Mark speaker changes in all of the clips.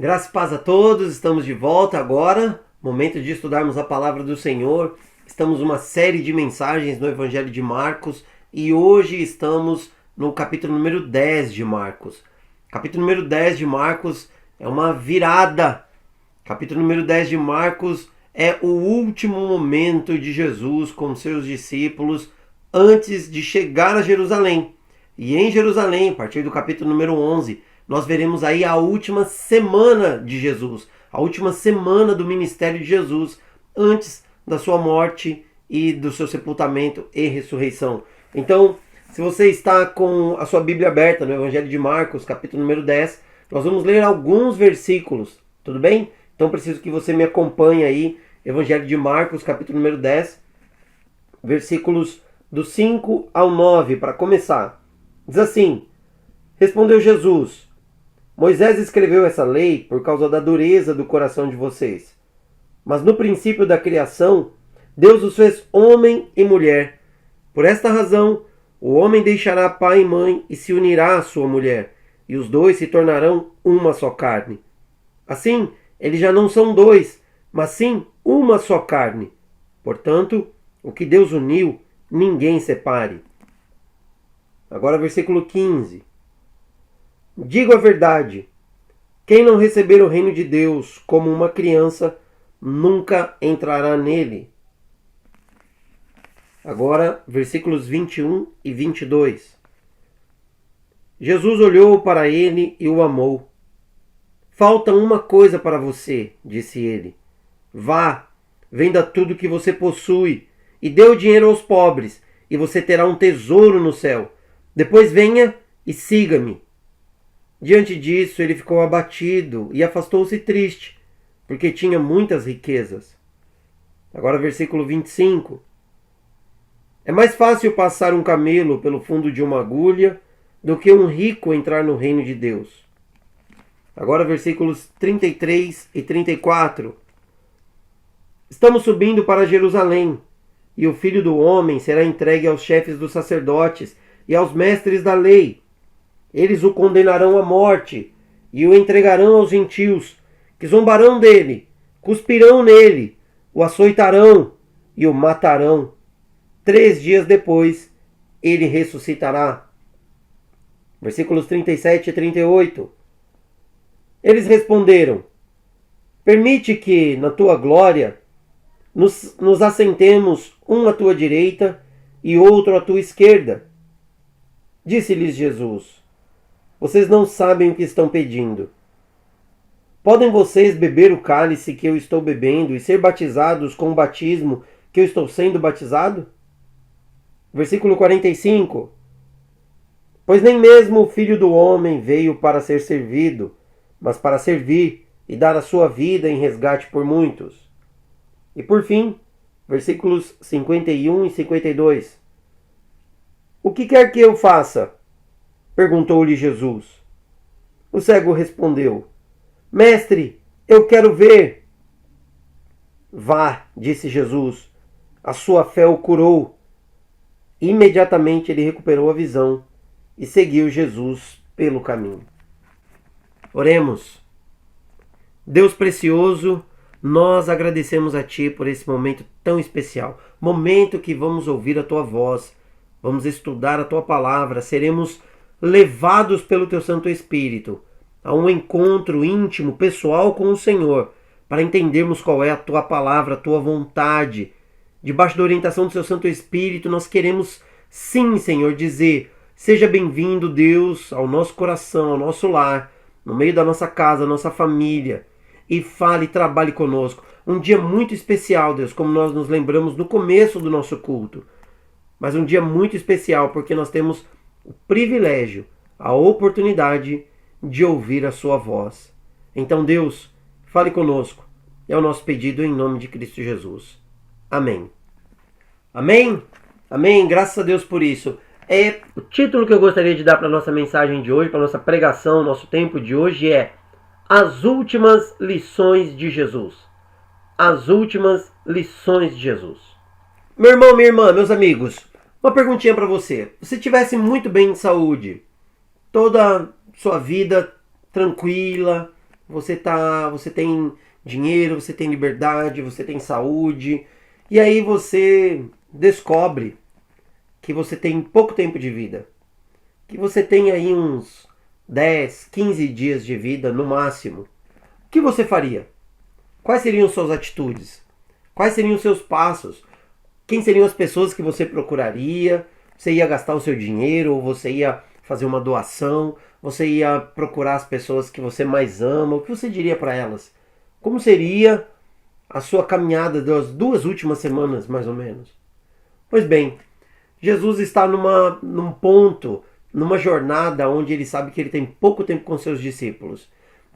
Speaker 1: Graça e paz a todos, estamos de volta agora, momento de estudarmos a palavra do Senhor. Estamos numa série de mensagens no Evangelho de Marcos e hoje estamos no capítulo número 10 de Marcos. Capítulo número 10 de Marcos é uma virada. Capítulo número 10 de Marcos é o último momento de Jesus com seus discípulos antes de chegar a Jerusalém. E em Jerusalém, a partir do capítulo número 11, nós veremos aí a última semana de Jesus, a última semana do ministério de Jesus, antes da sua morte e do seu sepultamento e ressurreição. Então, se você está com a sua Bíblia aberta no Evangelho de Marcos, capítulo número 10, nós vamos ler alguns versículos, tudo bem? Então preciso que você me acompanhe aí, Evangelho de Marcos, capítulo número 10, versículos do 5 ao 9, para começar. Diz assim: Respondeu Jesus: Moisés escreveu essa lei por causa da dureza do coração de vocês. Mas no princípio da criação, Deus os fez homem e mulher. Por esta razão, o homem deixará pai e mãe e se unirá à sua mulher, e os dois se tornarão uma só carne. Assim, eles já não são dois, mas sim uma só carne. Portanto, o que Deus uniu, ninguém separe. Agora versículo 15. Digo a verdade, quem não receber o reino de Deus como uma criança, nunca entrará nele. Agora, versículos 21 e 22. Jesus olhou para ele e o amou. Falta uma coisa para você, disse ele. Vá, venda tudo que você possui e dê o dinheiro aos pobres, e você terá um tesouro no céu. Depois venha e siga-me. Diante disso, ele ficou abatido e afastou-se triste, porque tinha muitas riquezas. Agora, versículo 25. É mais fácil passar um camelo pelo fundo de uma agulha do que um rico entrar no reino de Deus. Agora, versículos 33 e 34. Estamos subindo para Jerusalém, e o Filho do Homem será entregue aos chefes dos sacerdotes e aos mestres da lei. Eles o condenarão à morte e o entregarão aos gentios, que zombarão dele, cuspirão nele, o açoitarão e o matarão. 3 dias depois, ele ressuscitará. Versículos 37 e 38. Eles responderam: Permite que, na tua glória, nos assentemos um à tua direita e outro à tua esquerda. Disse-lhes Jesus: Vocês não sabem o que estão pedindo. Podem vocês beber o cálice que eu estou bebendo e ser batizados com o batismo que eu estou sendo batizado? Versículo 45. Pois nem mesmo o Filho do Homem veio para ser servido, mas para servir e dar a sua vida em resgate por muitos. E por fim, versículos 51 e 52. O que quer que eu faça? Perguntou-lhe Jesus. O cego respondeu: Mestre, eu quero ver. Vá, disse Jesus, a sua fé o curou. Imediatamente ele recuperou a visão e seguiu Jesus pelo caminho. Oremos. Deus precioso, nós agradecemos a Ti por esse momento tão especial, momento que vamos ouvir a Tua voz, vamos estudar a Tua palavra, seremos levados pelo Teu Santo Espírito a um encontro íntimo, pessoal com o Senhor, para entendermos qual é a Tua palavra, a Tua vontade. Debaixo da orientação do Seu Santo Espírito, nós queremos, sim, Senhor, dizer: seja bem-vindo, Deus, ao nosso coração, ao nosso lar, no meio da nossa casa, nossa família, e fale e trabalhe conosco. Um dia muito especial, Deus, como nós nos lembramos no começo do nosso culto, mas um dia muito especial porque nós temos o privilégio, a oportunidade de ouvir a sua voz. Então, Deus, fale conosco. É o nosso pedido em nome de Cristo Jesus. Amém. Amém? Amém. Graças a Deus por isso. O título que eu gostaria de dar para a nossa mensagem de hoje, para a nossa pregação, nosso tempo de hoje é As Últimas Lições de Jesus. As Últimas Lições de Jesus. Meu irmão, minha irmã, meus amigos, uma perguntinha para você. Se tivesse muito bem de saúde, toda sua vida tranquila, você tem dinheiro, você tem liberdade, você tem saúde, e aí você descobre que você tem pouco tempo de vida, que você tem aí uns 10, 15 dias de vida no máximo. O que você faria? Quais seriam suas atitudes? Quais seriam os seus passos? Quem seriam as pessoas que você procuraria? Você ia gastar o seu dinheiro, ou você ia fazer uma doação? Você ia procurar as pessoas que você mais ama? O que você diria para elas? Como seria a sua caminhada das 2 últimas semanas, mais ou menos? Pois bem, Jesus está num ponto, numa jornada onde ele sabe que ele tem pouco tempo com seus discípulos.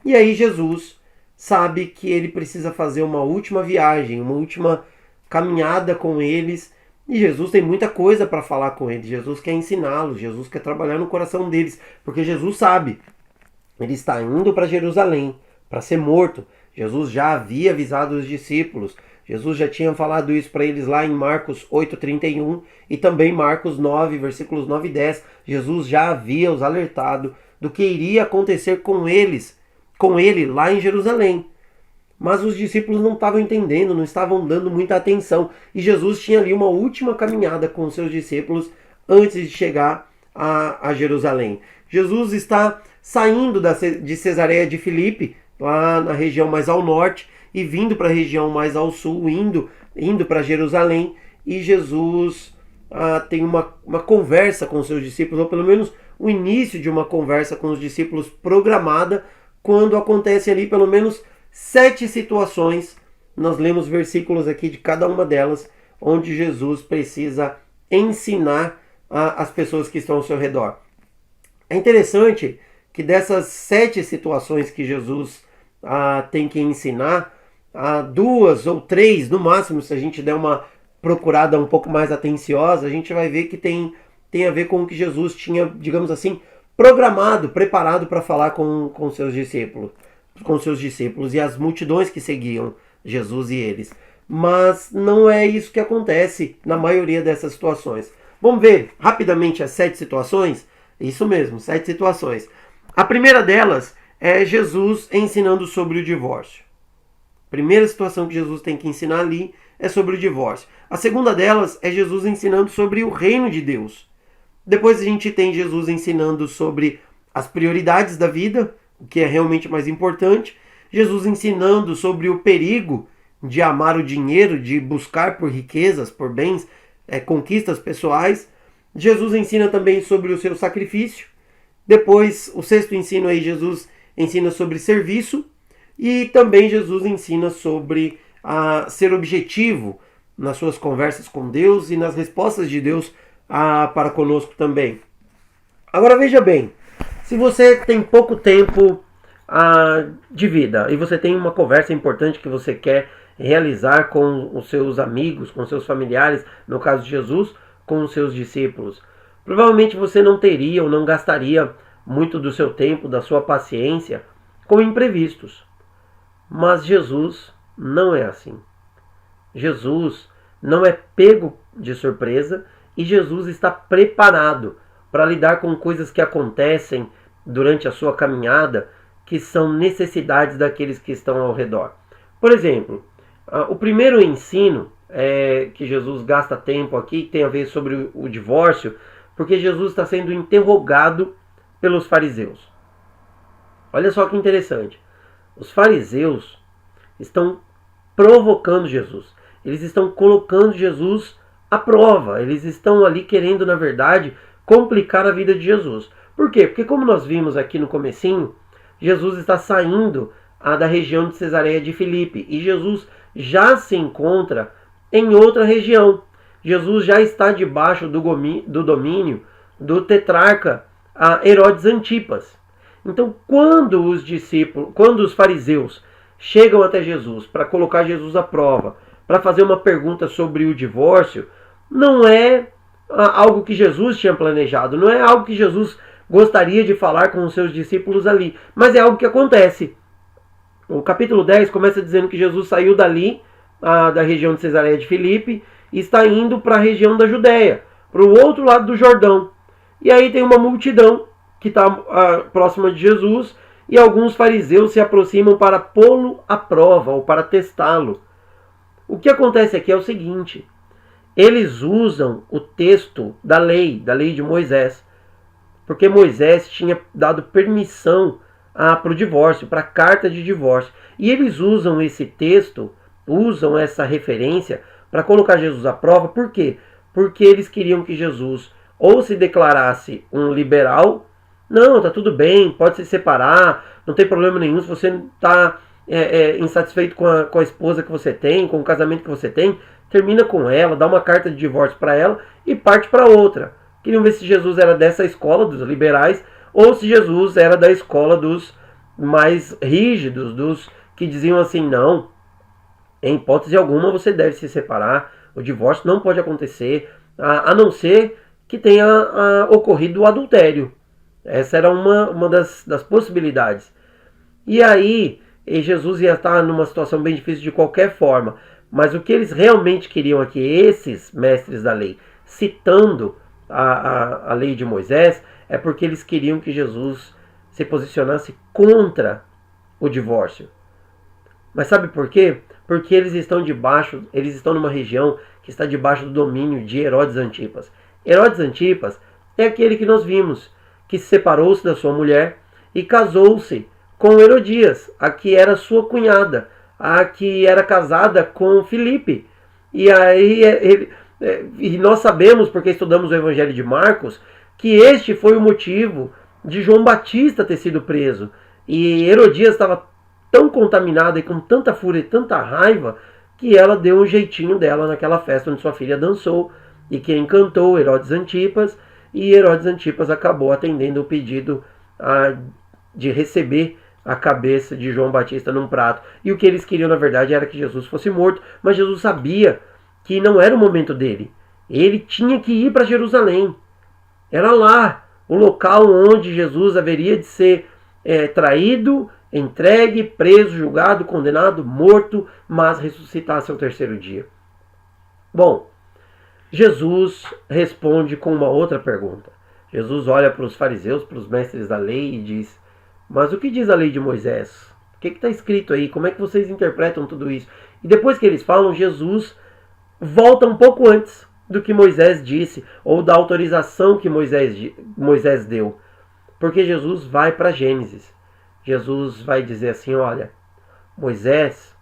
Speaker 1: E aí Jesus sabe que ele precisa fazer uma última viagem, uma última caminhada com eles. E Jesus tem muita coisa para falar com eles. Jesus quer ensiná-los, Jesus quer trabalhar no coração deles, porque Jesus sabe, ele está indo para Jerusalém para ser morto. Jesus já havia avisado os discípulos. Jesus já tinha falado isso para eles lá em Marcos 8,31 e também Marcos 9, versículos 9 e 10. Jesus já havia os alertado do que iria acontecer com ele lá em Jerusalém. Mas os discípulos não estavam entendendo, não estavam dando muita atenção. E Jesus tinha ali uma última caminhada com os seus discípulos antes de chegar a Jerusalém. Jesus está saindo de Cesareia de Filipe, lá na região mais ao norte, e vindo para a região mais ao sul, indo para Jerusalém. E Jesus tem uma conversa com os seus discípulos, ou pelo menos o início de uma conversa com os discípulos programada, quando acontece ali pelo menos 7 situações. Nós lemos versículos aqui de cada uma delas, onde Jesus precisa ensinar as pessoas que estão ao seu redor. É interessante que dessas 7 situações que Jesus tem que ensinar, 2 ou 3, no máximo, se a gente der uma procurada um pouco mais atenciosa, a gente vai ver que tem a ver com o que Jesus tinha, digamos assim, programado, preparado para falar com seus discípulos e as multidões que seguiam Jesus e eles. Mas não é isso que acontece na maioria dessas situações. Vamos ver rapidamente as 7 situações? Isso mesmo, 7 situações. A primeira delas é Jesus ensinando sobre o divórcio. A primeira situação que Jesus tem que ensinar ali é sobre o divórcio. A segunda delas é Jesus ensinando sobre o reino de Deus. Depois a gente tem Jesus ensinando sobre as prioridades da vida, o que é realmente mais importante. Jesus ensinando sobre o perigo de amar o dinheiro, de buscar por riquezas, por bens, conquistas pessoais. Jesus ensina também sobre o seu sacrifício. Depois, o 6º ensino aí, Jesus ensina sobre serviço. E também Jesus ensina sobre ser objetivo nas suas conversas com Deus e nas respostas de Deus para conosco também. Agora veja bem, se você tem pouco tempo de vida e você tem uma conversa importante que você quer realizar com os seus amigos, com seus familiares, no caso de Jesus, com os seus discípulos, provavelmente você não teria ou não gastaria muito do seu tempo, da sua paciência com imprevistos. Mas Jesus não é assim. Jesus não é pego de surpresa e Jesus está preparado para lidar com coisas que acontecem durante a sua caminhada, que são necessidades daqueles que estão ao redor. Por exemplo, o primeiro ensino que Jesus gasta tempo aqui tem a ver sobre o divórcio, porque Jesus está sendo interrogado pelos fariseus. Olha só que interessante. Os fariseus estão provocando Jesus. Eles estão colocando Jesus à prova. Eles estão ali querendo, na verdade, complicar a vida de Jesus. Por quê? Porque como nós vimos aqui no comecinho, Jesus está saindo da região de Cesareia de Filipe. E Jesus já se encontra em outra região. Jesus já está debaixo do domínio do tetrarca Herodes Antipas. Então, quando os fariseus chegam até Jesus para colocar Jesus à prova, para fazer uma pergunta sobre o divórcio, não é algo que Jesus tinha planejado, não é algo que Jesus gostaria de falar com os seus discípulos ali, mas é algo que acontece. O capítulo 10 começa dizendo que Jesus saiu dali, da região de Cesareia de Filipe, e está indo para a região da Judéia, para o outro lado do Jordão. E aí tem uma multidão que está próxima de Jesus, e alguns fariseus se aproximam para pô-lo à prova ou para testá-lo. O que acontece aqui é o seguinte: eles usam o texto da lei de Moisés, porque Moisés tinha dado permissão para o divórcio, para a carta de divórcio. E eles usam esse texto, usam essa referência para colocar Jesus à prova. Por quê? Porque eles queriam que Jesus ou se declarasse um liberal, não, tá tudo bem, pode se separar, não tem problema nenhum, se você está insatisfeito com a esposa que você tem, com o casamento que você tem, termina com ela, dá uma carta de divórcio para ela e parte para outra. Queriam ver se Jesus era dessa escola dos liberais ou se Jesus era da escola dos mais rígidos, dos que diziam assim, não, em hipótese alguma você deve se separar, o divórcio não pode acontecer, a não ser que tenha ocorrido o adultério. Essa era uma das possibilidades. E aí, Jesus ia estar numa situação bem difícil de qualquer forma. Mas o que eles realmente queriam aqui, esses mestres da lei, citando a lei de Moisés, é porque eles queriam que Jesus se posicionasse contra o divórcio. Mas sabe por quê? Porque eles estão numa região que está debaixo do domínio de Herodes Antipas. Herodes Antipas é aquele que nós vimos, que separou-se da sua mulher e casou-se com Herodias, a que era sua cunhada, a que era casada com Filipe. E aí e nós sabemos, porque estudamos o Evangelho de Marcos, que este foi o motivo de João Batista ter sido preso. E Herodias estava tão contaminada e com tanta fúria e tanta raiva que ela deu um jeitinho dela naquela festa onde sua filha dançou e que encantou Herodes Antipas, e Herodes Antipas acabou atendendo o pedido de receber a cabeça de João Batista num prato. E o que eles queriam, na verdade, era que Jesus fosse morto, mas Jesus sabia que não era o momento dele. Ele tinha que ir para Jerusalém. Era lá o local onde Jesus haveria de ser traído, entregue, preso, julgado, condenado, morto, mas ressuscitasse ao terceiro dia. Bom, Jesus responde com uma outra pergunta. Jesus olha para os fariseus, para os mestres da lei e diz: mas o que diz a lei de Moisés? O que está escrito aí? Como é que vocês interpretam tudo isso? E depois que eles falam, Jesus volta um pouco antes do que Moisés disse, ou da autorização que Moisés deu. Porque Jesus vai para Gênesis. Jesus vai dizer assim: olha, Moisés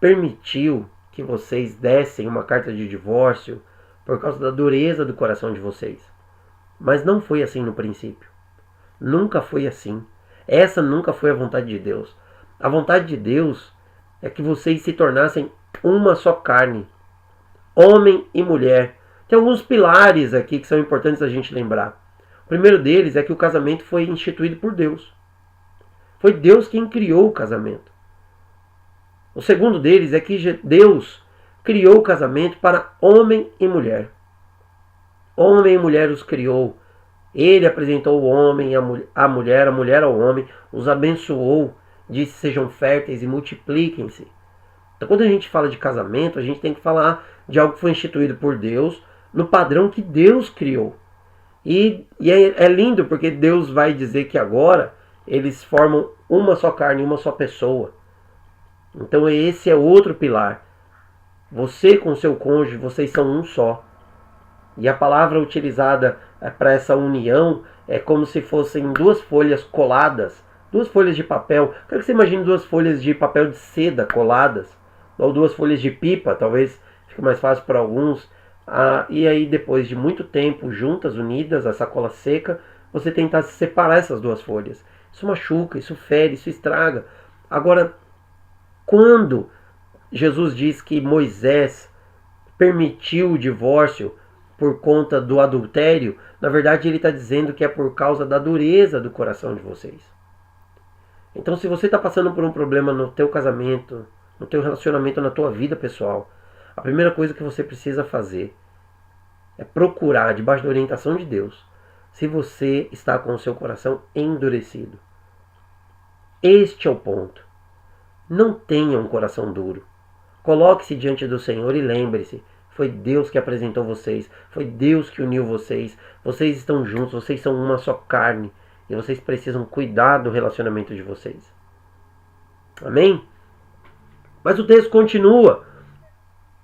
Speaker 1: permitiu que vocês dessem uma carta de divórcio por causa da dureza do coração de vocês. Mas não foi assim no princípio. Nunca foi assim. Essa nunca foi a vontade de Deus. A vontade de Deus é que vocês se tornassem uma só carne. Homem e mulher. Tem alguns pilares aqui que são importantes a gente lembrar. O primeiro deles é que o casamento foi instituído por Deus. Foi Deus quem criou o casamento. O segundo deles é que Deus criou o casamento para homem e mulher. Homem e mulher os criou. Ele apresentou o homem à mulher, a mulher ao homem, os abençoou, disse: sejam férteis e multipliquem-se. Então, quando a gente fala de casamento, a gente tem que falar de algo que foi instituído por Deus, no padrão que Deus criou. E é lindo, porque Deus vai dizer que agora eles formam uma só carne, uma só pessoa. Então esse é outro pilar. Você com seu cônjuge, vocês são um só. E a palavra utilizada para essa união é como se fossem duas folhas coladas, duas folhas de papel. Quero que você imagine duas folhas de papel de seda coladas, ou duas folhas de pipa, talvez fique mais fácil para alguns. E aí depois de muito tempo juntas, unidas, a sacola seca, você tentar separar essas duas folhas. Isso machuca, isso fere, isso estraga. Agora, quando Jesus diz que Moisés permitiu o divórcio por conta do adultério, na verdade ele está dizendo que é por causa da dureza do coração de vocês. Então, se você está passando por um problema no teu casamento, no teu relacionamento, na tua vida pessoal, a primeira coisa que você precisa fazer é procurar, debaixo da orientação de Deus, se você está com o seu coração endurecido. Este é o ponto. Não tenha um coração duro. Coloque-se diante do Senhor e lembre-se: foi Deus que apresentou vocês, foi Deus que uniu vocês, vocês estão juntos, vocês são uma só carne. E vocês precisam cuidar do relacionamento de vocês. Amém? Mas o texto continua.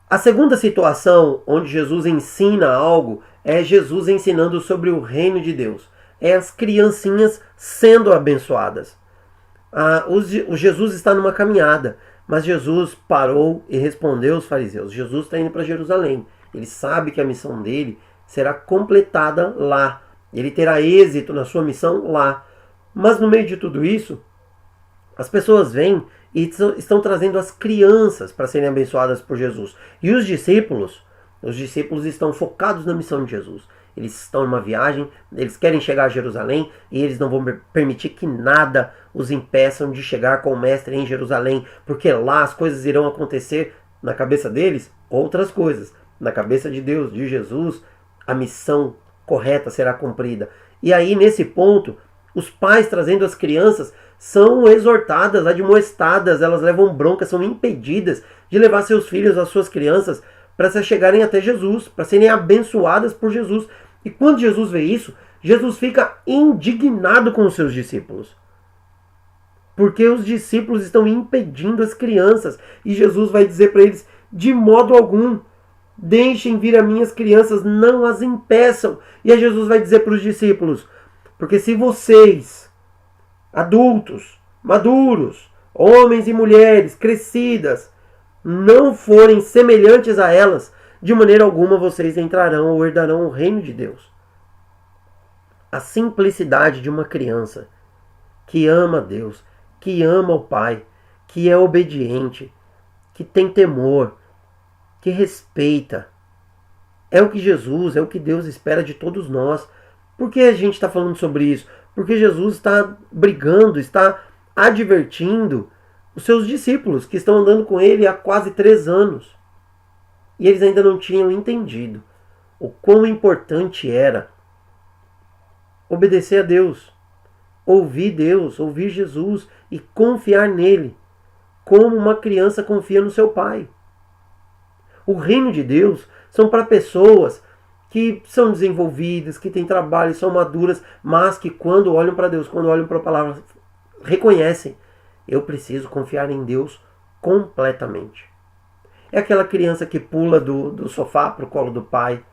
Speaker 1: A segunda situação onde Jesus ensina algo é Jesus ensinando sobre o reino de Deus. É as criancinhas sendo abençoadas. O Jesus está numa caminhada, mas Jesus parou e respondeu aos fariseus. Jesus está indo para Jerusalém. Ele sabe que a missão dele será completada lá. Ele terá êxito na sua missão lá. Mas no meio de tudo isso, as pessoas vêm e estão trazendo as crianças para serem abençoadas por Jesus. E os discípulos estão focados na missão de Jesus. Eles estão numa viagem, eles querem chegar a Jerusalém e eles não vão permitir que nada os impeçam de chegar com o Mestre em Jerusalém, porque lá as coisas irão acontecer na cabeça deles, outras coisas. Na cabeça de Deus, de Jesus, a missão correta será cumprida. E aí, nesse ponto, os pais trazendo as crianças são exortadas, admoestadas, elas levam bronca, são impedidas de levar seus filhos, as suas crianças, para se chegarem até Jesus, para serem abençoadas por Jesus. E quando Jesus vê isso, Jesus fica indignado com os seus discípulos. Porque os discípulos estão impedindo as crianças. E Jesus vai dizer para eles, de modo algum, deixem vir as minhas crianças, não as impeçam. E aí Jesus vai dizer para os discípulos, porque se vocês, adultos, maduros, homens e mulheres, crescidas, não forem semelhantes a elas, de maneira alguma vocês entrarão ou herdarão o reino de Deus. A simplicidade de uma criança que ama Deus, que ama o Pai, que é obediente, que tem temor, que respeita, é o que Jesus, é o que Deus espera de todos nós. Por que a gente está falando sobre isso? Porque Jesus está brigando, está advertindo os seus discípulos que estão andando com ele há quase 3 anos. E eles ainda não tinham entendido o quão importante era obedecer a Deus, ouvir Jesus e confiar nele, como uma criança confia no seu pai. O reino de Deus são para pessoas que são desenvolvidas, que têm trabalho, são maduras, mas que quando olham para Deus, quando olham para a palavra, reconhecem, eu preciso confiar em Deus completamente. É aquela criança que pula do sofá para o colo do pai.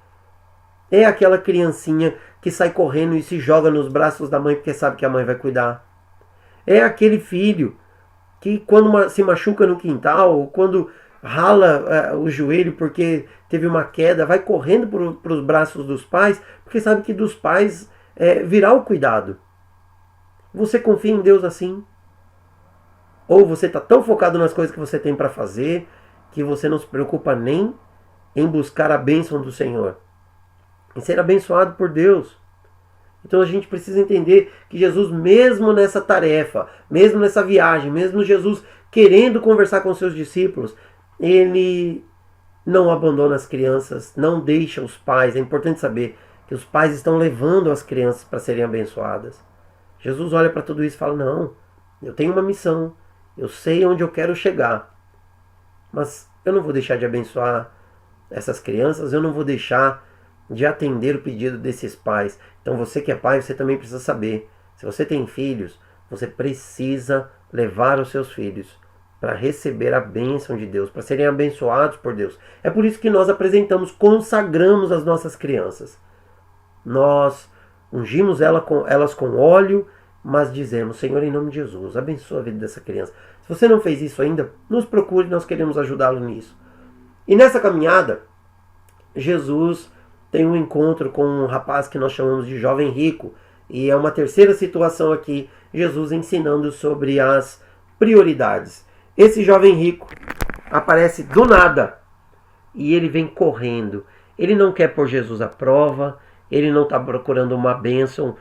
Speaker 1: É aquela criancinha que sai correndo e se joga nos braços da mãe porque sabe que a mãe vai cuidar. É aquele filho que quando se machuca no quintal, ou quando rala o joelho porque teve uma queda, vai correndo para os braços dos pais, porque sabe que dos pais virá o cuidado. Você confia em Deus assim? Ou você está tão focado nas coisas que você tem para fazer, que você não se preocupa nem em buscar a bênção do Senhor, em ser abençoado por Deus. Então a gente precisa entender que Jesus, mesmo nessa tarefa, mesmo nessa viagem, mesmo Jesus querendo conversar com seus discípulos, ele não abandona as crianças, não deixa os pais. É importante saber que os pais estão levando as crianças para serem abençoadas. Jesus olha para tudo isso e fala, não, eu tenho uma missão, eu sei onde eu quero chegar, mas eu não vou deixar de abençoar essas crianças, eu não vou deixar de atender o pedido desses pais. Então você que é pai, você também precisa saber, se você tem filhos, você precisa levar os seus filhos para receber a bênção de Deus, para serem abençoados por Deus. É por isso que nós apresentamos, consagramos as nossas crianças. Nós ungimos elas com óleo, mas dizemos, Senhor, em nome de Jesus, abençoa a vida dessa criança. Se você não fez isso ainda, nos procure, nós queremos ajudá-lo nisso. E nessa caminhada, Jesus tem um encontro com um rapaz que nós chamamos de jovem rico. E é uma terceira situação aqui, Jesus ensinando sobre as prioridades. Esse jovem rico aparece do nada e ele vem correndo. Ele não quer pôr Jesus à prova, ele não está procurando uma bênção,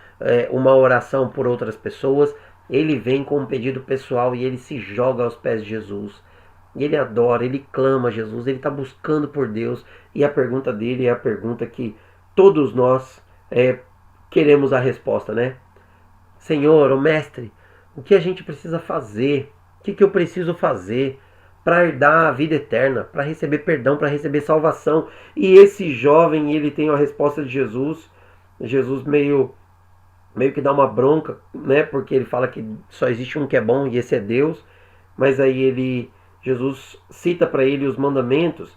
Speaker 1: uma oração por outras pessoas. Ele vem com um pedido pessoal e ele se joga aos pés de Jesus. Ele adora, ele clama a Jesus, ele está buscando por Deus. E a pergunta dele é a pergunta que todos nós queremos a resposta, né? Senhor, ô mestre, o que a gente precisa fazer? O que eu preciso fazer para herdar a vida eterna, para receber perdão, para receber salvação? E esse jovem, ele tem a resposta de Jesus. Jesus meio meio que dá uma bronca, né? Porque ele fala que só existe um que é bom e esse é Deus. Mas aí Jesus cita para ele os mandamentos: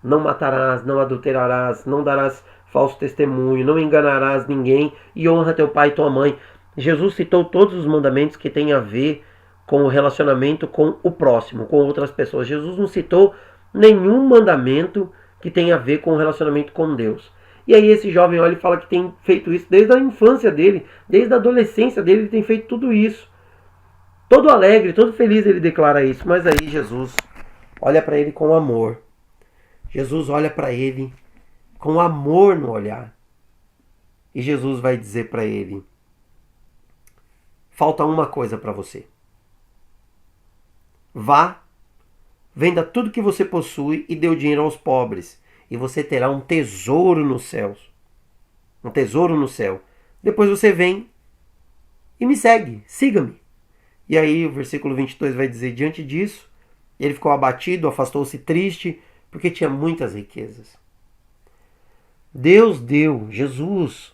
Speaker 1: não matarás, não adulterarás, não darás falso testemunho, não enganarás ninguém e honra teu pai e tua mãe. Jesus citou todos os mandamentos que têm a ver com o relacionamento com o próximo, com outras pessoas. Jesus não citou nenhum mandamento que tenha a ver com o relacionamento com Deus. E aí esse jovem olha e fala que tem feito isso desde a infância dele, desde a adolescência dele, ele tem feito tudo isso. Todo alegre, todo feliz ele declara isso, mas aí Jesus olha para ele com amor. Jesus olha para ele com amor no olhar. E Jesus vai dizer para ele: falta uma coisa para você. Vá, venda tudo que você possui e dê o dinheiro aos pobres, e você terá um tesouro nos céus. Um tesouro no céu. Depois você vem e me segue, siga-me. E aí o versículo 22 vai dizer: diante disso, ele ficou abatido, afastou-se triste, porque tinha muitas riquezas. Deus deu, Jesus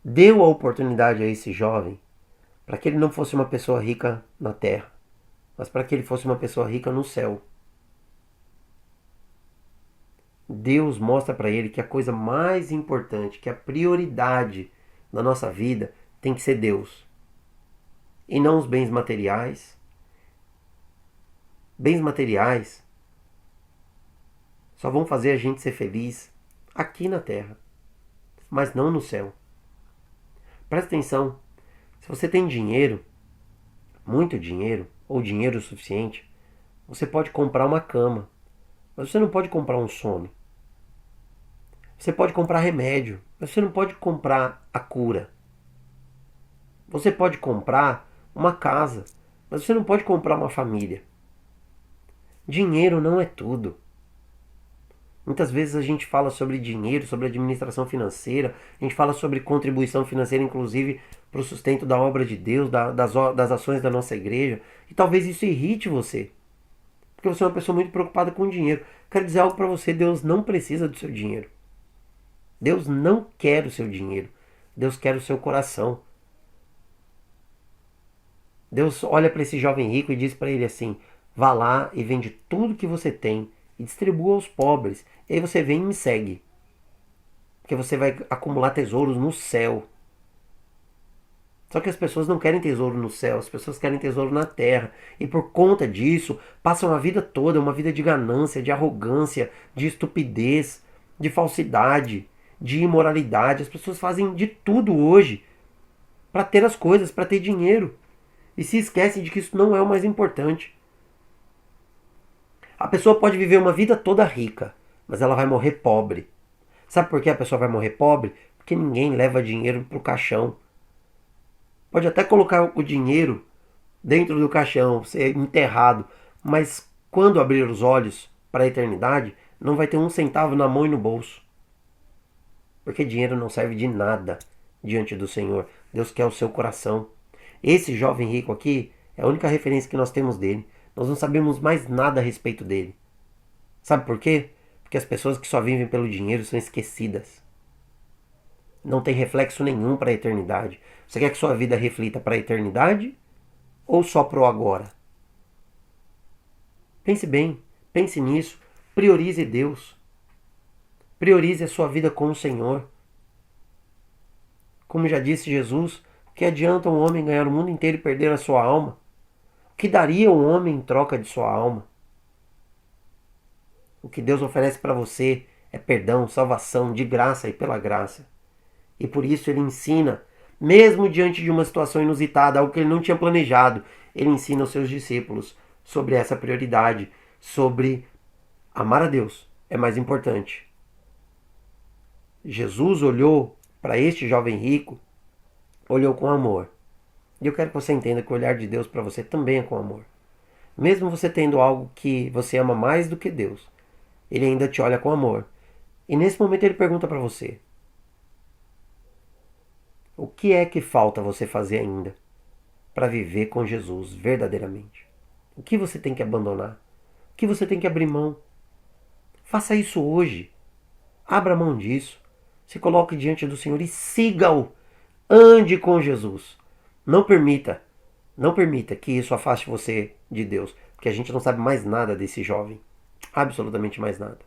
Speaker 1: deu a oportunidade a esse jovem para que ele não fosse uma pessoa rica na terra, mas para que ele fosse uma pessoa rica no céu. Deus mostra para ele que a coisa mais importante, que a prioridade na nossa vida tem que ser Deus. E não os bens materiais. Bens materiais só vão fazer a gente ser feliz aqui na terra, mas não no céu. Presta atenção, se você tem dinheiro, muito dinheiro, ou dinheiro suficiente, você pode comprar uma cama, mas você não pode comprar um sono. Você pode comprar remédio, mas você não pode comprar a cura. Você pode comprar uma casa, mas você não pode comprar uma família. Dinheiro não é tudo. Muitas vezes a gente fala sobre dinheiro, sobre administração financeira, a gente fala sobre contribuição financeira, inclusive para o sustento da obra de Deus, das ações da nossa igreja, e talvez isso irrite você, porque você é uma pessoa muito preocupada com o dinheiro. Quero dizer algo para você: Deus não precisa do seu dinheiro. Deus não quer o seu dinheiro. Deus quer o seu coração. Deus olha para esse jovem rico e diz para ele assim: vá lá e vende tudo que você tem e distribua aos pobres. E aí você vem e me segue. Porque você vai acumular tesouros no céu. Só que as pessoas não querem tesouro no céu, as pessoas querem tesouro na terra. E por conta disso, passam a vida toda uma vida de ganância, de arrogância, de estupidez, de falsidade, de imoralidade. As pessoas fazem de tudo hoje para ter as coisas, para ter dinheiro. E se esquecem de que isso não é o mais importante. A pessoa pode viver uma vida toda rica, mas ela vai morrer pobre. Sabe por que a pessoa vai morrer pobre? Porque ninguém leva dinheiro para o caixão. Pode até colocar o dinheiro dentro do caixão, ser enterrado, mas quando abrir os olhos para a eternidade, não vai ter um centavo na mão e no bolso. Porque dinheiro não serve de nada diante do Senhor. Deus quer o seu coração. Esse jovem rico aqui é a única referência que nós temos dele. Nós não sabemos mais nada a respeito dele. Sabe por quê? Porque as pessoas que só vivem pelo dinheiro são esquecidas. Não tem reflexo nenhum para a eternidade. Você quer que sua vida reflita para a eternidade ou só para o agora? Pense bem, pense nisso. Priorize Deus. Priorize a sua vida com o Senhor. Como já disse Jesus, o que adianta um homem ganhar o mundo inteiro e perder a sua alma? O que daria um homem em troca de sua alma? O que Deus oferece para você é perdão, salvação, de graça e pela graça. E por isso ele ensina, mesmo diante de uma situação inusitada, algo que ele não tinha planejado, ele ensina aos seus discípulos sobre essa prioridade, sobre amar a Deus é mais importante. Jesus olhou para este jovem rico, olhou com amor. E eu quero que você entenda que o olhar de Deus para você também é com amor. Mesmo você tendo algo que você ama mais do que Deus, ele ainda te olha com amor. E nesse momento ele pergunta para você: o que é que falta você fazer ainda para viver com Jesus verdadeiramente? O que você tem que abandonar? O que você tem que abrir mão? Faça isso hoje. Abra mão disso. Se coloque diante do Senhor e siga-o. Ande com Jesus. Não permita que isso afaste você de Deus, porque a gente não sabe mais nada desse jovem. Absolutamente mais nada.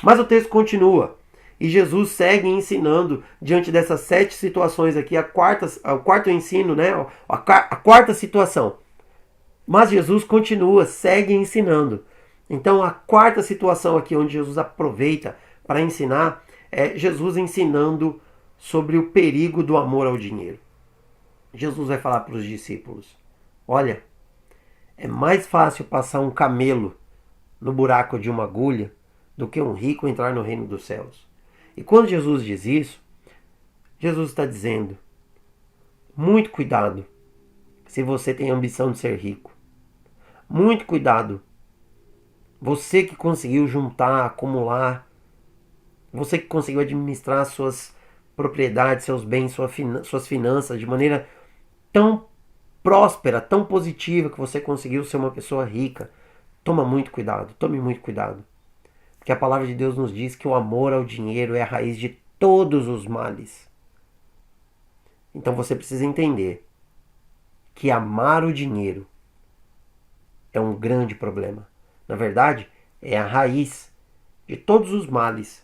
Speaker 1: Mas o texto continua. E Jesus segue ensinando diante dessas 7 situações aqui, o quarto ensino, né? A quarta situação. Mas Jesus continua, segue ensinando. Então a quarta situação aqui, onde Jesus aproveita para ensinar, é Jesus ensinando sobre o perigo do amor ao dinheiro. Jesus vai falar para os discípulos: olha, é mais fácil passar um camelo no buraco de uma agulha do que um rico entrar no reino dos céus. E quando Jesus diz isso, Jesus está dizendo: muito cuidado se você tem ambição de ser rico. Muito cuidado. Você que conseguiu juntar, acumular, você que conseguiu administrar suas propriedades, seus bens, suas finanças de maneira tão próspera, tão positiva, que você conseguiu ser uma pessoa rica. Toma muito cuidado, tome muito cuidado. Porque a palavra de Deus nos diz que o amor ao dinheiro é a raiz de todos os males. Então você precisa entender que amar o dinheiro é um grande problema. Na verdade, é a raiz de todos os males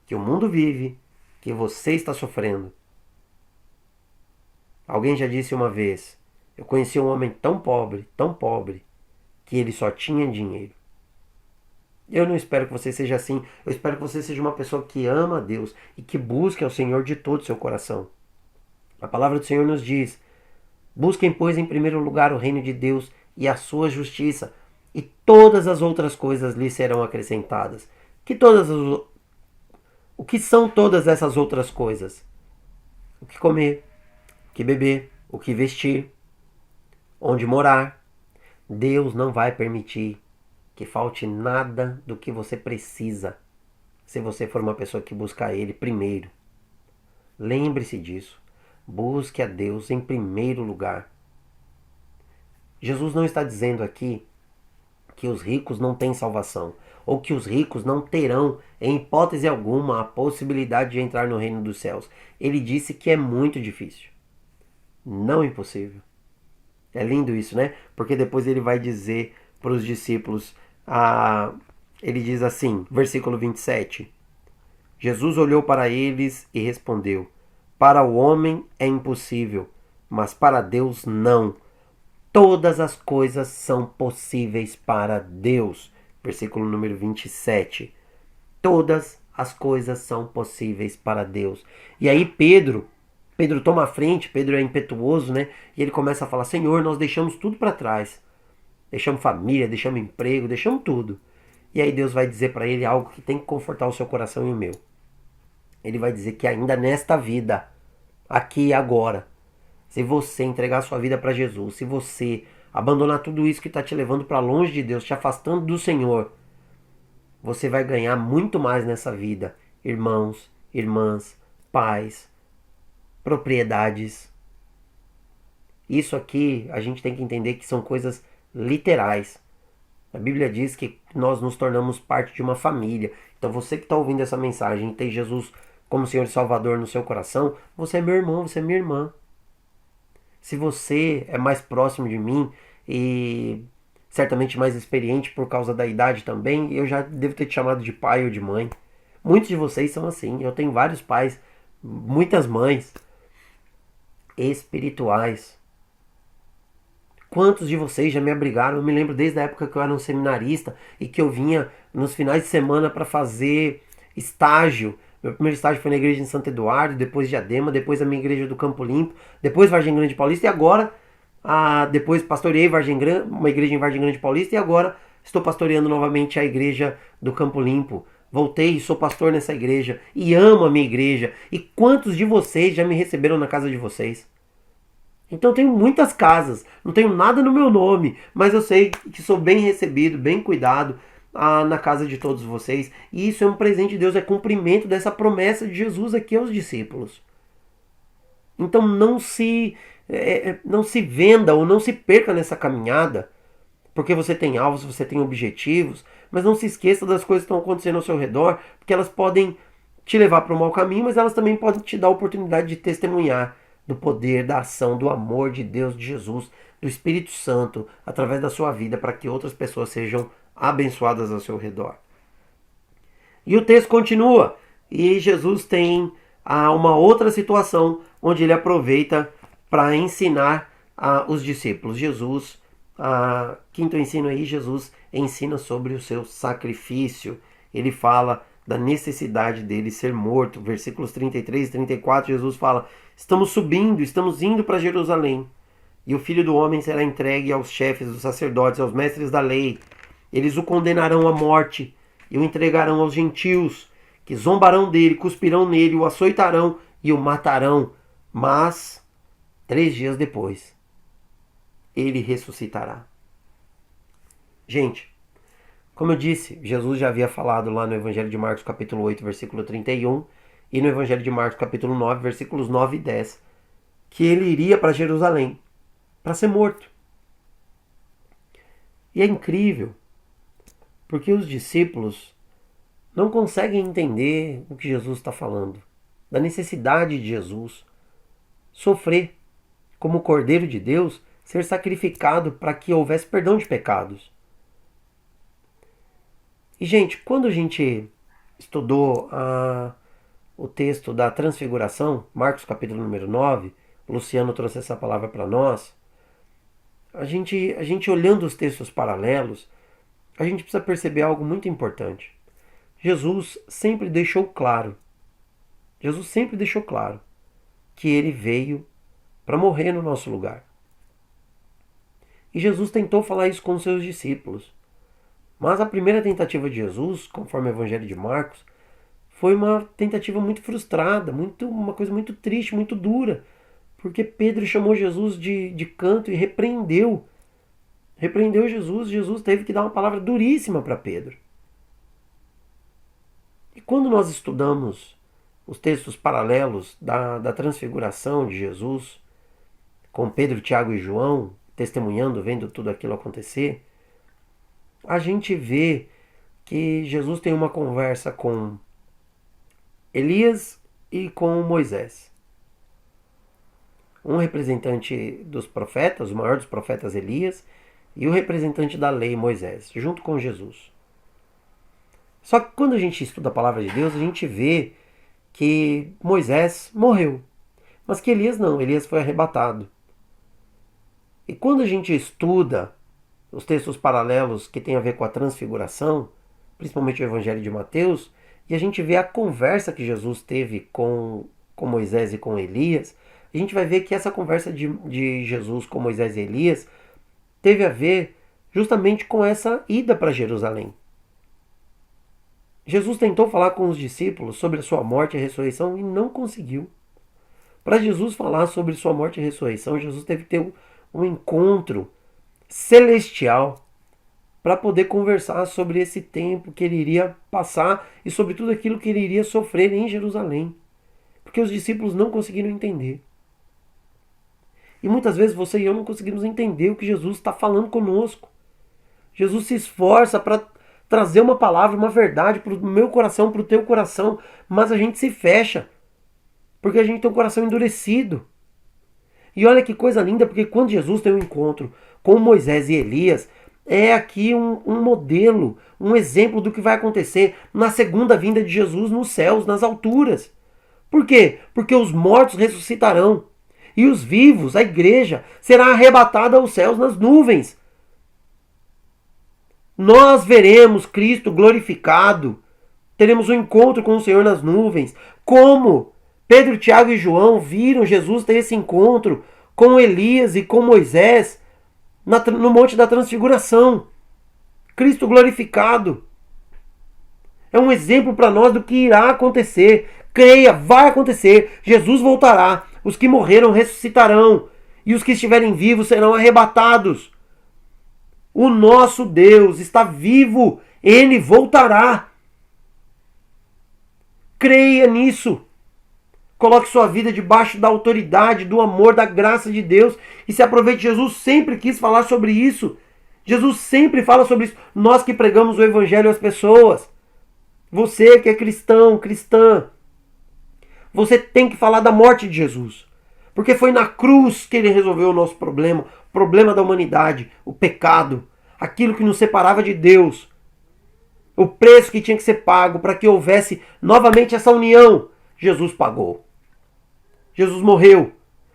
Speaker 1: que o mundo vive, que você está sofrendo. Alguém já disse uma vez: eu conheci um homem tão pobre, que ele só tinha dinheiro. Eu não espero que você seja assim. Eu espero que você seja uma pessoa que ama a Deus e que busque ao Senhor de todo o seu coração. A palavra do Senhor nos diz: busquem, pois, em primeiro lugar o reino de Deus e a sua justiça, e todas as outras coisas lhe serão acrescentadas. O que são todas essas outras coisas? O que comer, o que beber, o que vestir, onde morar. Deus não vai permitir que falte nada do que você precisa, se você for uma pessoa que busca Ele primeiro. Lembre-se disso. Busque a Deus em primeiro lugar. Jesus não está dizendo aqui que os ricos não têm salvação, ou que os ricos não terão, em hipótese alguma, a possibilidade de entrar no reino dos céus. Ele disse que é muito difícil. Não impossível. É lindo isso, né? Porque depois ele vai dizer para os discípulos, ele diz assim, versículo 27. Jesus olhou para eles e respondeu: para o homem é impossível, mas para Deus não. Todas as coisas são possíveis para Deus. Versículo número 27. Todas as coisas são possíveis para Deus. E aí Pedro toma a frente, Pedro é impetuoso, né? E ele começa a falar: Senhor, nós deixamos tudo para trás. Deixamos família, deixamos emprego, deixamos tudo. E aí Deus vai dizer para ele algo que tem que confortar o seu coração e o meu. Ele vai dizer que ainda nesta vida, aqui e agora, se você entregar sua vida para Jesus, se você abandonar tudo isso que está te levando para longe de Deus, te afastando do Senhor, você vai ganhar muito mais nessa vida. Irmãos, irmãs, pais, propriedades. Isso aqui a gente tem que entender que são coisas literais. A Bíblia diz que nós nos tornamos parte de uma família. Então você que está ouvindo essa mensagem e tem Jesus como Senhor e Salvador no seu coração, você é meu irmão, você é minha irmã. Se você é mais próximo de mim e certamente mais experiente por causa da idade também, eu já devo ter te chamado de pai ou de mãe. Muitos de vocês são assim. Eu tenho vários pais, muitas mães espirituais. Quantos de vocês já me abrigaram? Eu me lembro desde a época que eu era um seminarista e que eu vinha nos finais de semana para fazer estágio. Meu primeiro estágio foi na igreja em Santo Eduardo, depois Diadema, depois a minha igreja do Campo Limpo, depois Vargem Grande Paulista e agora, depois pastoreei uma igreja em Vargem Grande Paulista e agora estou pastoreando novamente a igreja do Campo Limpo. Voltei e sou pastor nessa igreja e amo a minha igreja. E quantos de vocês já me receberam na casa de vocês? Então eu tenho muitas casas, não tenho nada no meu nome, mas eu sei que sou bem recebido, bem cuidado na casa de todos vocês. E isso é um presente de Deus, é cumprimento dessa promessa de Jesus aqui aos discípulos. Então não se venda ou não se perca nessa caminhada, porque você tem alvos, você tem objetivos, mas não se esqueça das coisas que estão acontecendo ao seu redor, porque elas podem te levar para um mau caminho, mas elas também podem te dar a oportunidade de testemunhar do poder, da ação, do amor de Deus, de Jesus, do Espírito Santo, através da sua vida, para que outras pessoas sejam abençoadas ao seu redor. E o texto continua, e Jesus tem uma outra situação onde ele aproveita para ensinar os discípulos. Jesus, quinto ensino aí, Jesus ensina sobre o seu sacrifício. Ele fala da necessidade dele ser morto. Versículos 33 e 34, Jesus fala: estamos subindo, estamos indo para Jerusalém, e o Filho do Homem será entregue aos chefes dos sacerdotes, aos mestres da lei. Eles o condenarão à morte e o entregarão aos gentios, que zombarão dele, cuspirão nele, o açoitarão e o matarão. Mas 3 dias depois, ele ressuscitará. Gente, como eu disse, Jesus já havia falado lá no Evangelho de Marcos, capítulo 8, versículo 31, e no Evangelho de Marcos, capítulo 9, versículos 9 e 10, que ele iria para Jerusalém para ser morto. E é incrível, porque os discípulos não conseguem entender o que Jesus está falando, da necessidade de Jesus sofrer como Cordeiro de Deus, ser sacrificado para que houvesse perdão de pecados. E, gente, quando a gente estudou o texto da transfiguração, Marcos capítulo número 9, o Luciano trouxe essa palavra para nós, a gente olhando os textos paralelos, a gente precisa perceber algo muito importante. Jesus sempre deixou claro que ele veio para morrer no nosso lugar. E Jesus tentou falar isso com os seus discípulos. Mas a primeira tentativa de Jesus, conforme o Evangelho de Marcos, foi uma tentativa muito frustrada, uma coisa muito triste, muito dura. Porque Pedro chamou Jesus de canto e repreendeu. Repreendeu Jesus. Jesus teve que dar uma palavra duríssima para Pedro. E quando nós estudamos os textos paralelos da transfiguração de Jesus, com Pedro, Tiago e João, testemunhando, vendo tudo aquilo acontecer, a gente vê que Jesus tem uma conversa com Elias e com Moisés. Um representante dos profetas, o maior dos profetas Elias, e o representante da lei Moisés, junto com Jesus. Só que quando a gente estuda a palavra de Deus, a gente vê que Moisés morreu, mas que Elias não, Elias foi arrebatado. E quando a gente estuda os textos paralelos que tem a ver com a transfiguração, principalmente o Evangelho de Mateus, e a gente vê a conversa que Jesus teve com Moisés e com Elias, a gente vai ver que essa conversa de Jesus com Moisés e Elias teve a ver justamente com essa ida para Jerusalém. Jesus tentou falar com os discípulos sobre a sua morte e ressurreição e não conseguiu. Para Jesus falar sobre sua morte e ressurreição, Jesus teve que ter um encontro celestial para poder conversar sobre esse tempo que ele iria passar e sobre tudo aquilo que ele iria sofrer em Jerusalém. Porque os discípulos não conseguiram entender. E muitas vezes você e eu não conseguimos entender o que Jesus está falando conosco. Jesus se esforça para trazer uma palavra, uma verdade para o meu coração, para o teu coração, mas a gente se fecha, porque a gente tem um coração endurecido. E olha que coisa linda, porque quando Jesus tem um encontro com Moisés e Elias, é aqui um modelo, um exemplo do que vai acontecer na segunda vinda de Jesus nos céus, nas alturas. Por quê? Porque os mortos ressuscitarão e os vivos, a igreja, será arrebatada aos céus nas nuvens. Nós veremos Cristo glorificado, teremos um encontro com o Senhor nas nuvens, como Pedro, Tiago e João viram Jesus ter esse encontro com Elias e com Moisés no Monte da Transfiguração. Cristo glorificado. É um exemplo para nós do que irá acontecer. Creia, vai acontecer. Jesus voltará. Os que morreram ressuscitarão. E os que estiverem vivos serão arrebatados. O nosso Deus está vivo. Ele voltará. Creia nisso. Coloque sua vida debaixo da autoridade, do amor, da graça de Deus. E se aproveite. Jesus sempre quis falar sobre isso. Jesus sempre fala sobre isso. Nós que pregamos o Evangelho às pessoas. Você que é cristão, cristã. Você tem que falar da morte de Jesus. Porque foi na cruz que ele resolveu o nosso problema, o problema da humanidade, o pecado, aquilo que nos separava de Deus. O preço que tinha que ser pago para que houvesse novamente essa união. Jesus pagou. Jesus morreu,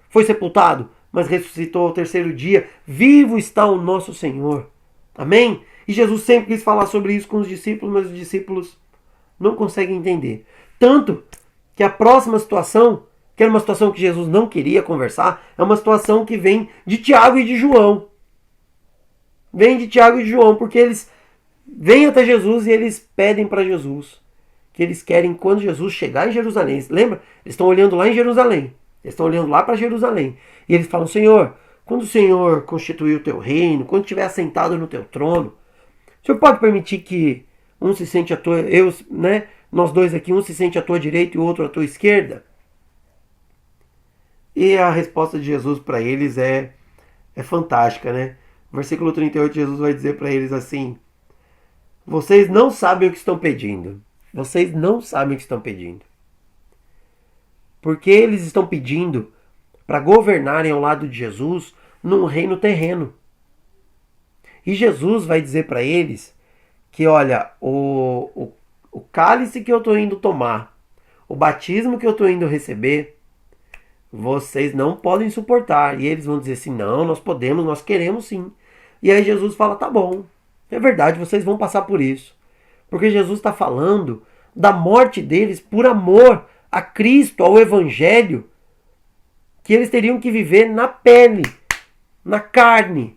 Speaker 1: foi sepultado, mas ressuscitou ao terceiro dia. Vivo está o nosso Senhor. Amém? E Jesus sempre quis falar sobre isso com os discípulos, mas os discípulos não conseguem entender. Tanto que a próxima situação, que era uma situação que Jesus não queria conversar, é uma situação que vem de Tiago e de João. Vem de Tiago e de João, porque eles vêm até Jesus e eles pedem para Jesus que eles querem, quando Jesus chegar em Jerusalém, lembra? Eles estão olhando lá em Jerusalém, eles estão olhando lá para Jerusalém, e eles falam: Senhor, quando o Senhor constituir o teu reino, quando estiver assentado no teu trono, o Senhor pode permitir que um se sente à tua, nós dois aqui, um se sente à tua direita e o outro à tua esquerda? E a resposta de Jesus para eles é fantástica, né? No versículo 38, Jesus vai dizer para eles assim: vocês não sabem o que estão pedindo. Vocês não sabem o que estão pedindo. Porque eles estão pedindo para governarem ao lado de Jesus num reino terreno. E Jesus vai dizer para eles que, olha, o cálice que eu estou indo tomar, o batismo que eu estou indo receber, vocês não podem suportar. E eles vão dizer assim: não, nós podemos, nós queremos sim. E aí Jesus fala: tá bom, é verdade, vocês vão passar por isso. Porque Jesus está falando da morte deles por amor a Cristo, ao Evangelho, que eles teriam que viver na pele, na carne.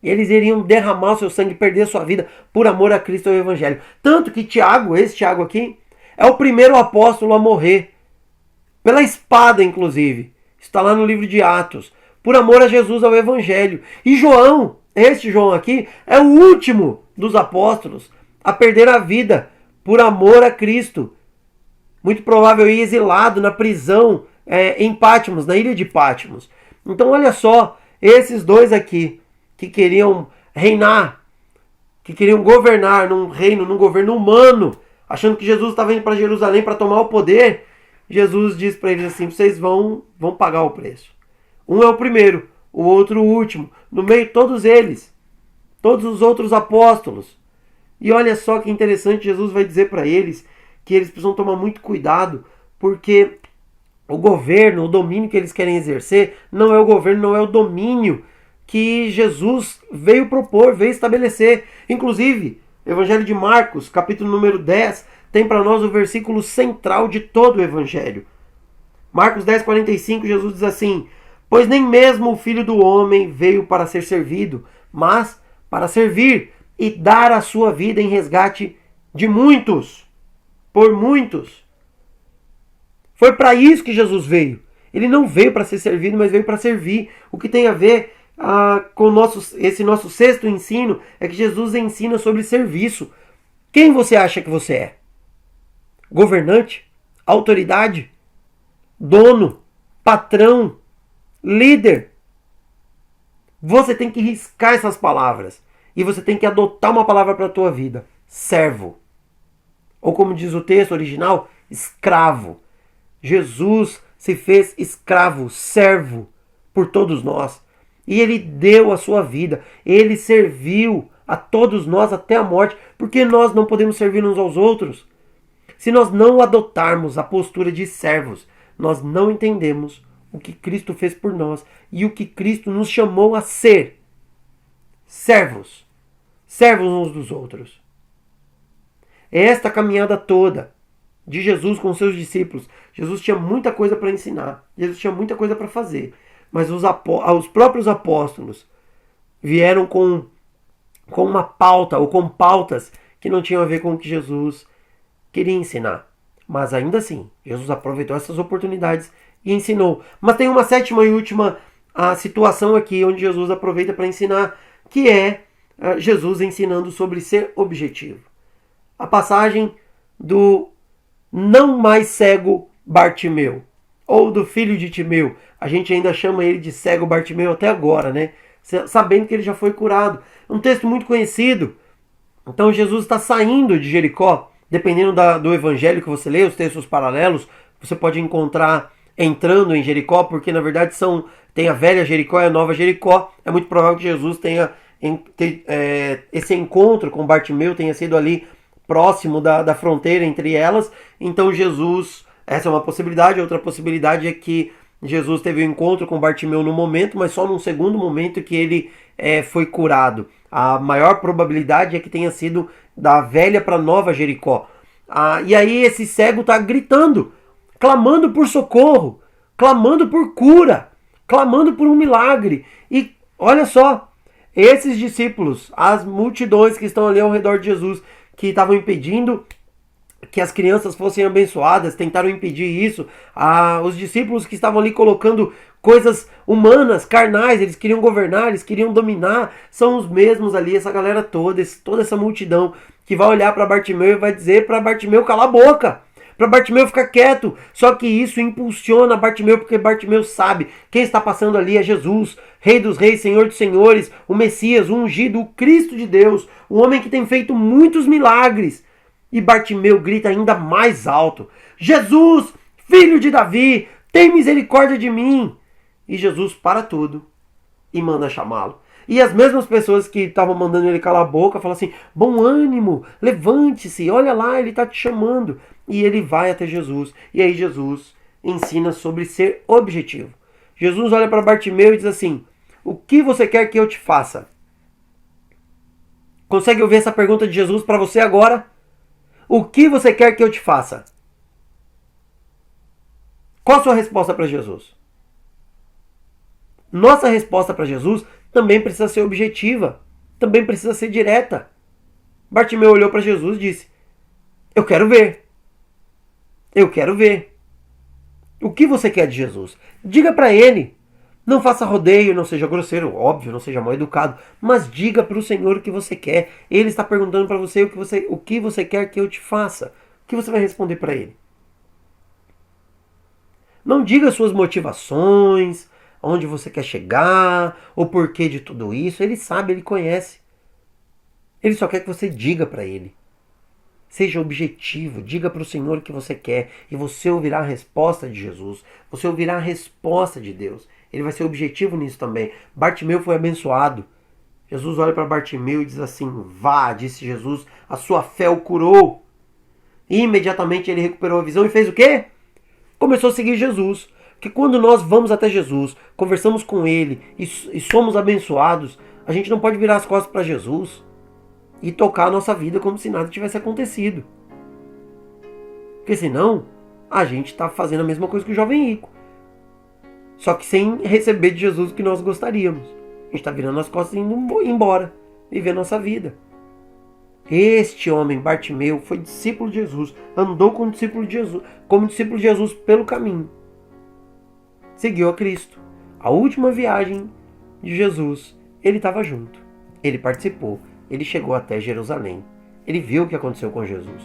Speaker 1: Eles iriam derramar o seu sangue, perder a sua vida por amor a Cristo e ao Evangelho. Tanto que Tiago, esse Tiago aqui, é o primeiro apóstolo a morrer. Pela espada, inclusive. Está lá no livro de Atos. Por amor a Jesus, ao Evangelho. E João, este João aqui, é o último dos apóstolos a perder a vida por amor a Cristo. Muito provável ir exilado na prisão em Patmos, na ilha de Patmos. Então olha só, esses dois aqui, que queriam reinar, que queriam governar num reino, num governo humano, achando que Jesus estava indo para Jerusalém para tomar o poder, Jesus diz para eles assim: vocês vão pagar o preço. Um é o primeiro, o outro o último. No meio, todos eles, todos os outros apóstolos. E olha só que interessante, Jesus vai dizer para eles que eles precisam tomar muito cuidado, porque o governo, o domínio que eles querem exercer, não é o governo, não é o domínio que Jesus veio propor, veio estabelecer. Inclusive, Evangelho de Marcos, capítulo número 10, tem para nós o versículo central de todo o Evangelho. Marcos 10, 45, Jesus diz assim: pois nem mesmo o Filho do Homem veio para ser servido, mas para servir e dar a sua vida em resgate de muitos, por muitos. Foi para isso que Jesus veio. Ele não veio para ser servido, mas veio para servir. O que tem a ver com esse nosso sexto ensino é que Jesus ensina sobre serviço. Quem você acha que você é? Governante? Autoridade? Dono? Patrão? Líder? Você tem que riscar essas palavras. E você tem que adotar uma palavra para a tua vida: servo. Ou como diz o texto original, escravo. Jesus se fez escravo, servo por todos nós. E ele deu a sua vida. Ele serviu a todos nós até a morte. Porque nós não podemos servir uns aos outros? Se nós não adotarmos a postura de servos, nós não entendemos o que Cristo fez por nós e o que Cristo nos chamou a ser. Servos. Servos uns dos outros. É esta caminhada toda de Jesus com seus discípulos. Jesus tinha muita coisa para ensinar. Jesus tinha muita coisa para fazer. Mas os próprios apóstolos vieram com uma pauta, ou com pautas que não tinham a ver com o que Jesus queria ensinar. Mas ainda assim, Jesus aproveitou essas oportunidades e ensinou. Mas tem uma sétima e última situação aqui onde Jesus aproveita para ensinar, que é Jesus ensinando sobre ser objetivo. A passagem do não mais cego Bartimeu, ou do filho de Timeu. A gente ainda chama ele de cego Bartimeu até agora, né? Sabendo que ele já foi curado. Um texto muito conhecido. Então Jesus está saindo de Jericó, dependendo do evangelho que você lê, os textos paralelos, você pode encontrar entrando em Jericó, porque na verdade tem a velha Jericó e a nova Jericó. É muito provável que Jesus tenha esse encontro com Bartimeu, tenha sido ali próximo da fronteira entre elas. Então Jesus, essa é uma possibilidade. Outra possibilidade é que Jesus teve um encontro com Bartimeu no momento, mas só num segundo momento que ele foi curado. A maior probabilidade é que tenha sido da velha para nova Jericó. E aí esse cego está gritando, clamando por socorro, clamando por cura, clamando por um milagre. E olha só, esses discípulos, as multidões que estão ali ao redor de Jesus, que estavam impedindo que as crianças fossem abençoadas, tentaram impedir isso. Os discípulos que estavam ali colocando coisas humanas, carnais, eles queriam governar, eles queriam dominar, são os mesmos ali, essa galera toda essa multidão que vai olhar para Bartimeu e vai dizer para Bartimeu calar a boca, para Bartimeu ficar quieto. Só que isso impulsiona Bartimeu, porque Bartimeu sabe quem está passando ali é Jesus, Rei dos Reis, Senhor dos Senhores, o Messias, o ungido, o Cristo de Deus, o homem que tem feito muitos milagres. E Bartimeu grita ainda mais alto: Jesus, filho de Davi, tem misericórdia de mim. E Jesus para tudo e manda chamá-lo. E as mesmas pessoas que estavam mandando ele calar a boca falam assim: bom ânimo, levante-se, olha lá, ele está te chamando. E ele vai até Jesus. E aí Jesus ensina sobre ser objetivo. Jesus olha para Bartimeu e diz assim: o que você quer que eu te faça? Consegue ouvir essa pergunta de Jesus para você agora? O que você quer que eu te faça? Qual a sua resposta para Jesus? Nossa resposta para Jesus também precisa ser objetiva, também precisa ser direta. Bartimeu olhou para Jesus e disse: eu quero ver. Eu quero ver. O que você quer de Jesus? Diga para ele. Não faça rodeio, não seja grosseiro, óbvio, não seja mal educado, mas diga para o Senhor o que você quer. Ele está perguntando para você o que você quer que eu te faça. O que você vai responder para ele? Não diga suas motivações, onde você quer chegar, o porquê de tudo isso. Ele sabe, ele conhece. Ele só quer que você diga para ele. Seja objetivo, diga para o Senhor o que você quer e você ouvirá a resposta de Jesus. Você ouvirá a resposta de Deus. Ele vai ser objetivo nisso também. Bartimeu foi abençoado. Jesus olha para Bartimeu e diz assim: vá, disse Jesus, a sua fé o curou. E imediatamente ele recuperou a visão e fez o quê? Começou a seguir Jesus. Porque quando nós vamos até Jesus, conversamos com ele e somos abençoados, a gente não pode virar as costas para Jesus e tocar a nossa vida como se nada tivesse acontecido. Porque senão, a gente está fazendo a mesma coisa que o jovem rico. Só que sem receber de Jesus o que nós gostaríamos. A gente está virando as costas e indo embora, viver a nossa vida. Este homem, Bartimeu, foi discípulo de Jesus, andou como discípulo de Jesus pelo caminho. Seguiu a Cristo. A última viagem de Jesus, ele estava junto. Ele participou. Ele chegou até Jerusalém. Ele viu o que aconteceu com Jesus.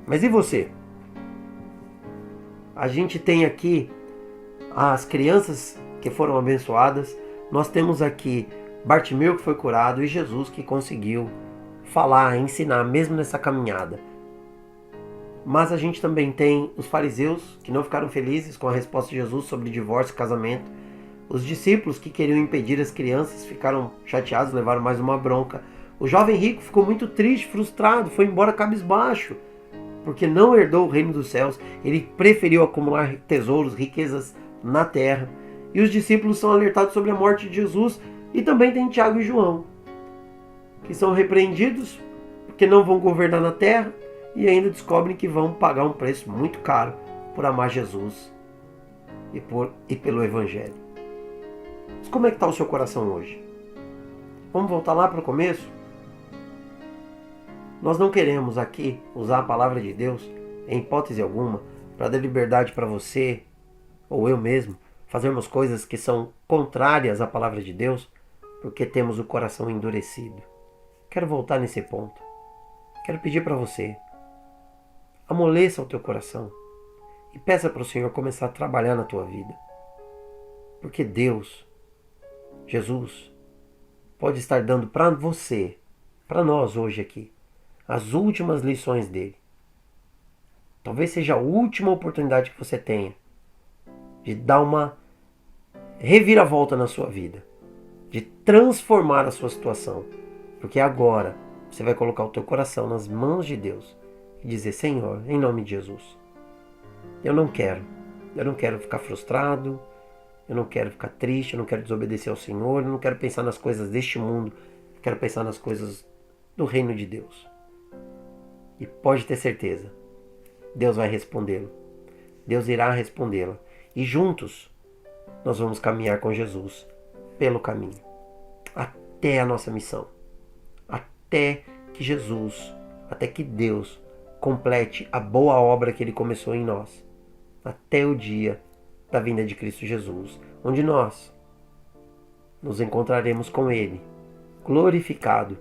Speaker 1: Mas e você? A gente tem aqui as crianças que foram abençoadas. Nós temos aqui Bartimeu que foi curado e Jesus que conseguiu falar, ensinar, mesmo nessa caminhada. Mas a gente também tem os fariseus que não ficaram felizes com a resposta de Jesus sobre divórcio e casamento. Os discípulos que queriam impedir as crianças ficaram chateados, levaram mais uma bronca. O jovem rico ficou muito triste, frustrado, foi embora cabisbaixo, porque não herdou o reino dos céus. Ele preferiu acumular tesouros, riquezas na terra. E os discípulos são alertados sobre a morte de Jesus. E também tem Tiago e João, que são repreendidos porque não vão governar na terra e ainda descobrem que vão pagar um preço muito caro por amar Jesus e pelo Evangelho. Mas como é que está o seu coração hoje? Vamos voltar lá para o começo? Nós não queremos aqui usar a palavra de Deus, em hipótese alguma, para dar liberdade para você, ou eu mesmo, fazermos coisas que são contrárias à palavra de Deus, porque temos o coração endurecido. Quero voltar nesse ponto. Quero pedir para você, amoleça o teu coração e peça para o Senhor começar a trabalhar na tua vida. Porque Deus, Jesus, pode estar dando para você, para nós hoje aqui, as últimas lições dele. Talvez seja a última oportunidade que você tenha de dar uma reviravolta na sua vida, de transformar a sua situação. Porque agora você vai colocar o teu coração nas mãos de Deus e dizer: Senhor, em nome de Jesus, eu não quero ficar frustrado, eu não quero ficar triste, eu não quero desobedecer ao Senhor, eu não quero pensar nas coisas deste mundo, eu quero pensar nas coisas do reino de Deus. E pode ter certeza, Deus vai respondê-lo. Deus irá respondê-la. E juntos nós vamos caminhar com Jesus pelo caminho, até a nossa missão. Até que Deus complete a boa obra que Ele começou em nós. Até o dia da vinda de Cristo Jesus, onde nós nos encontraremos com Ele, glorificado,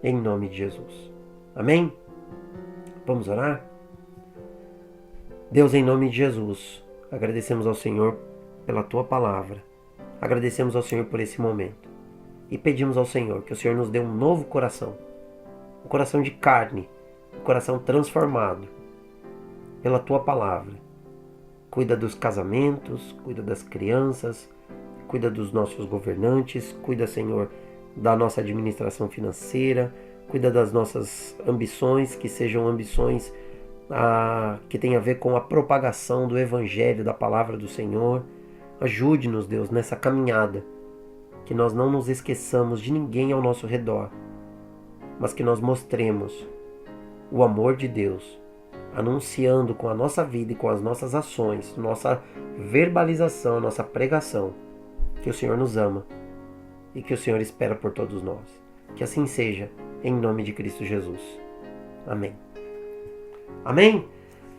Speaker 1: em nome de Jesus. Amém? Vamos orar? Deus, em nome de Jesus, agradecemos ao Senhor pela Tua palavra. Agradecemos ao Senhor por esse momento. E pedimos ao Senhor que o Senhor nos dê um novo coração. Um coração de carne. Um coração transformado pela Tua palavra. Cuida dos casamentos, cuida das crianças, cuida dos nossos governantes, cuida, Senhor, da nossa administração financeira, cuida das nossas ambições, que sejam ambições que tenham a ver com a propagação do Evangelho, da palavra do Senhor. Ajude-nos, Deus, nessa caminhada, que nós não nos esqueçamos de ninguém ao nosso redor, mas que nós mostremos o amor de Deus, anunciando com a nossa vida e com as nossas ações, nossa verbalização, nossa pregação, que o Senhor nos ama e que o Senhor espera por todos nós. Que assim seja, em nome de Cristo Jesus. Amém. Amém?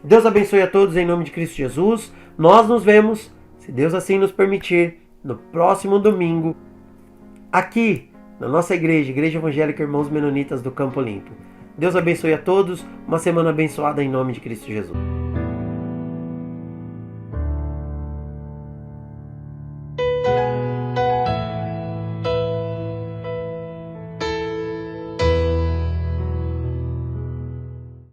Speaker 1: Deus abençoe a todos em nome de Cristo Jesus. Nós nos vemos, se Deus assim nos permitir, no próximo domingo, aqui na nossa igreja, Igreja Evangélica Irmãos Menonitas do Campo Limpo. Deus abençoe a todos, uma semana abençoada em nome de Cristo Jesus.